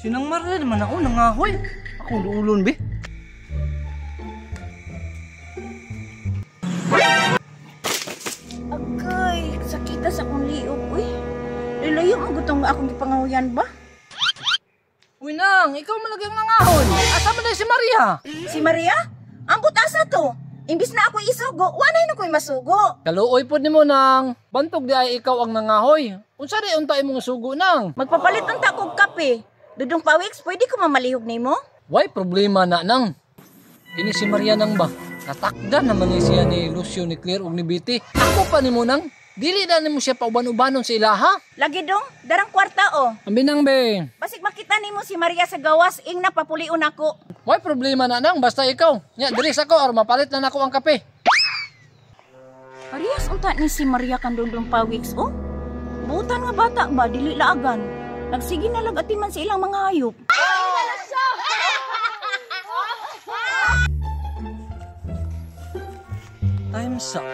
Sinang Marla naman ako, nangahoy. Ako ulon, be. Agay, sakita sa akong liog, uy. Lilayo ang gutong akong gipangahuyan ba? Uy, Nang, ikaw malagang nangahoy. Asa man na si Maria? Si Maria? Ambot asa to? Imbis na ako isugo, wanay na ko'y masugo. Kaluoy po ni mo, Nang. Bantog di ay ikaw ang nangahoy. Unsa di untay mong sugo, Nang? Magpapalit ang takog kape. Dudong pawiks, pwede ko mamalihog na mo? Why problema na, Nang? Ini si Maria nang ba? Natakdan naman ni siya ni Lucio, ni Claire, ug ni Betty. Ako pa ni mo, Nang. Dili na mo siya pauban-ubanon sa ilaha. Lagi dong, darang kwarta o. Ambi, Nang, be. Basig makita nimo si Maria sa gawas, ing napapulion ako. Why problema na, Nang? Basta ikaw. Nya, diris ako or mapalit na nako ang kape. Parehas unta ni si Maria kan dudong pawiks o. Butan nga bata ba, dili laagan. Nagsige na lang atiman sa ilang mga hayop. Time's up.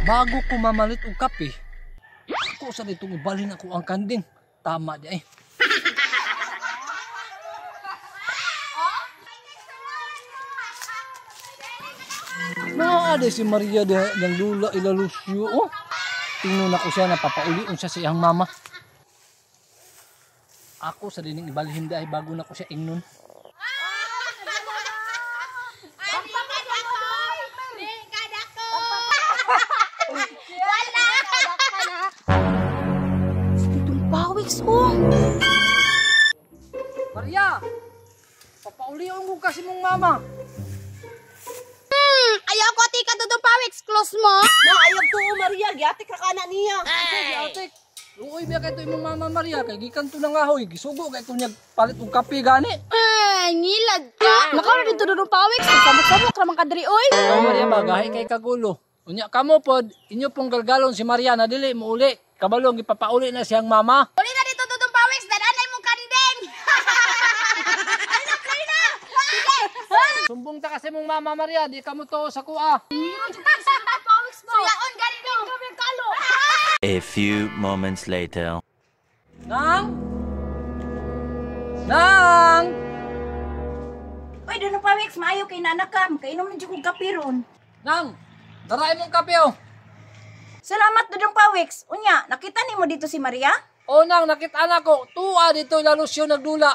Bago ko mamalit og kape, ako sa dito ibalhin ako ang kanding. Tama di ay. Naade si Maria ng lula ila Lucio. Oh. Tingnan ako siya, napapaulion siya sa iyang mama. Ako sa dining ibalhin di ay bago na ko siya ingnon. Oh. Maria! Papaulion ko kasi mong mama. Ayaw ko tika dudong pawiks, close mo. Na ayaw to Maria, giatik ra kana niya. Atik. Luoy biya kay to imong mama Maria kay gikan to nang ahoy, gisugo kay kunyag palit og kape gani. Ngilad ka. Nakara dito dudong pawiks, sabok-sabok ra man kadri oy. Ikaw Maria bagahay kay kagulo. Unya kamo pod inyo pong galgalon si Maria na dili mo uli. Kabalong ipapauli na siyang mama. Uli na dito dudong pawiks, dananay mong kandeng. Sumbong ta kasi mong mama Maria, di ka mo to sa kuha. Suyaon gani no. A few moments later. Nang! Nang! Uy, dudong pawiks, maayo kay nanakam. Kainom na dyan kong kape ron. Nang! Daray mong kape oh. Salamat dudong pawiks. Unya, nakita nimo dito si Maria? O nang, nakita na ko. Tuwa dito ila Lucio nagdula.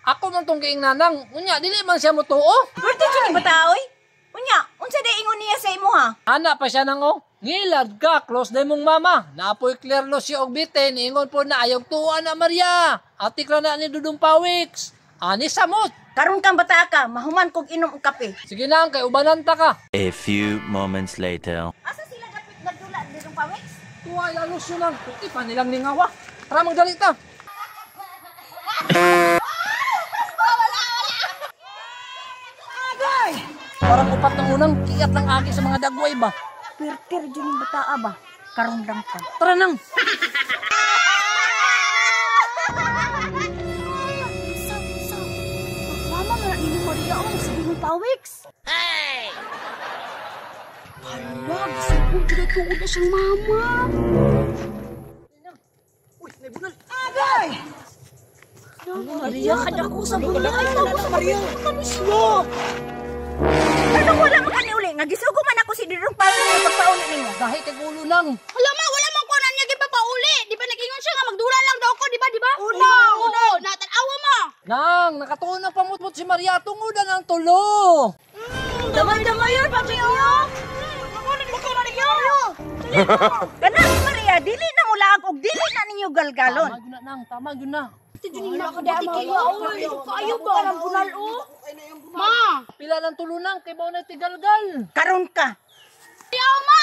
Ako man tong giing nanang. Unya, dili man siya mo tuo. Birthday dyan ni bataoy? Unya, unsa day ingon niya sa imo ha? Ana pa siya nang oh. Ngilad ka, close na mong mama. Naapoy Claire Lucio og Bite. Niingon po na ayaw tuwa na Maria. Atik ra na ni Dudong Pawiks. Ani samot. Karon kang bata ka, mahuman kog inom og kape. Sige nang, kay ubanan ta ka. A few moments later. Asa sila gapit nagdula dudong pawiks? Tuwa ila Lucio nang. Puti pa nilang ningawa. Tara magdali ta. Agay! Parang upat ng unang kiyat ng agi sa mga dagway ba? Perter dyan yung bataa ba? Karon dang ka. Tara nang. Mama nga ni Maria ang sabi ng pawiks. Hey! Hala, gisipon pinatuod na siyang mama. Uy, may bunal. Agay! Maria, kadako sa bunal. Maria, kami siya. Ano wala mo ka ni uli? Nagisugo man ako si Dudong Pawiks na pagpauli ni mo. Dahil kay gulo nang. Hala ma, wala man kunan niya gipapauli. Di ba nag-ingon siya nga magdula lang daw ko, di ba? Una! Oo, natanawa mo. Nang, nakatuon na pamutmut si Maria. Tungudan ang tulo. Damay-damay yun, pati niyo. Nakunin mo ko na niyo. Ganang Maria, dili na ulag og dili na ninyo galgalon. Tama yun na nang, tama yun na. Tijunin na ako dati kayo. Kayo ba ang bunal o? Ma! Pila ng tulo nang, kay bawa na tigalgal. Karon ka. Ayaw ma!